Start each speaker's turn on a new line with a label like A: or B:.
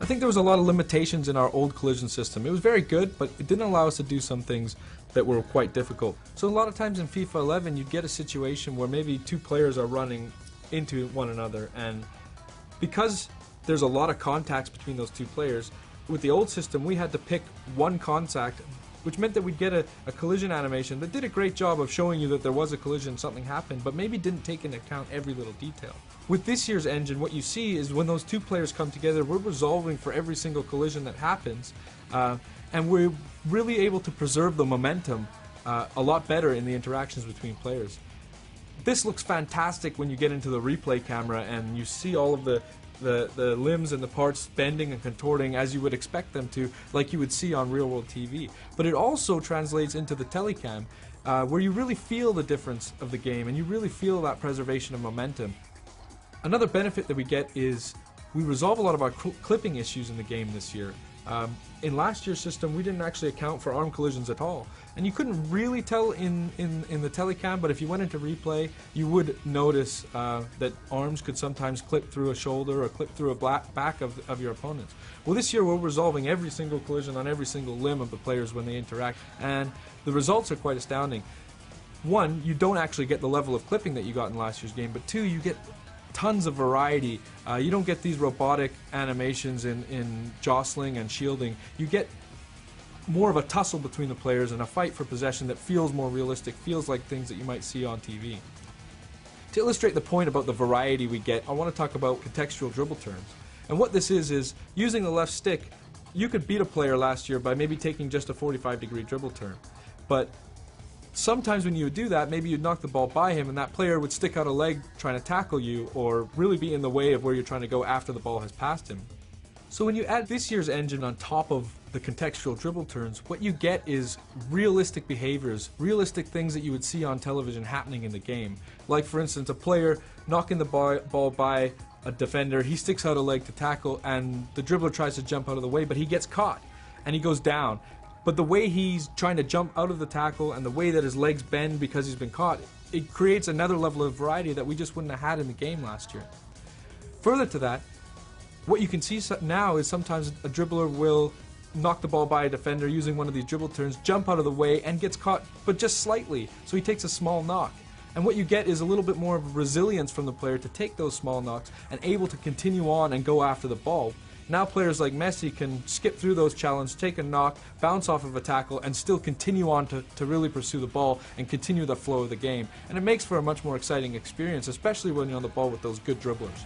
A: I think there was a lot of limitations in our old collision system. It was very good, but it didn't allow us to do some things that were quite difficult. So a lot of times in FIFA 11 you'd get a situation where maybe two players are running into one another, and because there's a lot of contacts between those two players, with the old system we had to pick one contact, which meant that we'd get a collision animation that did a great job of showing you that there was a collision, something happened, but maybe didn't take into account every little detail. With this year's engine, what you see is when those two players come together, we're resolving for every single collision that happens, and we're really able to preserve the momentum a lot better in the interactions between players. This looks fantastic when you get into the replay camera and you see all of the limbs and the parts bending and contorting as you would expect them to, like you would see on real-world TV. But it also translates into the telecam, where you really feel the difference of the game and you really feel that preservation of momentum. Another benefit that we get is we resolve a lot of our clipping issues in the game this year. In last year's system we didn't actually account for arm collisions at all, and you couldn't really tell in the telecam, but if you went into replay you would notice that arms could sometimes clip through a shoulder or clip through a back of your opponents. Well, this year we're resolving every single collision on every single limb of the players when they interact, and the results are quite astounding. One, you don't actually get the level of clipping that you got in last year's game, but two, you get tons of variety. You don't get these robotic animations in jostling and shielding. You get more of a tussle between the players and a fight for possession that feels more realistic, feels like things that you might see on TV. To illustrate the point about the variety we get, I want to talk about contextual dribble turns. And what this is using the left stick, you could beat a player last year by maybe taking just a 45-degree dribble turn. But sometimes when you would do that, maybe you'd knock the ball by him and that player would stick out a leg trying to tackle you or really be in the way of where you're trying to go after the ball has passed him. So when you add this year's engine on top of the contextual dribble turns, what you get is realistic behaviors, realistic things that you would see on television happening in the game. Like for instance, a player knocking the ball by a defender, he sticks out a leg to tackle and the dribbler tries to jump out of the way, but he gets caught and he goes down. But the way he's trying to jump out of the tackle and the way that his legs bend because he's been caught, it creates another level of variety that we just wouldn't have had in the game last year. Further to that, what you can see now is sometimes a dribbler will knock the ball by a defender using one of these dribble turns, jump out of the way and gets caught, but just slightly, so he takes a small knock. And what you get is a little bit more of resilience from the player to take those small knocks and able to continue on and go after the ball. Now players like Messi can skip through those challenges, take a knock, bounce off of a tackle, and still continue on to really pursue the ball and continue the flow of the game. And it makes for a much more exciting experience, especially when you're on the ball with those good dribblers.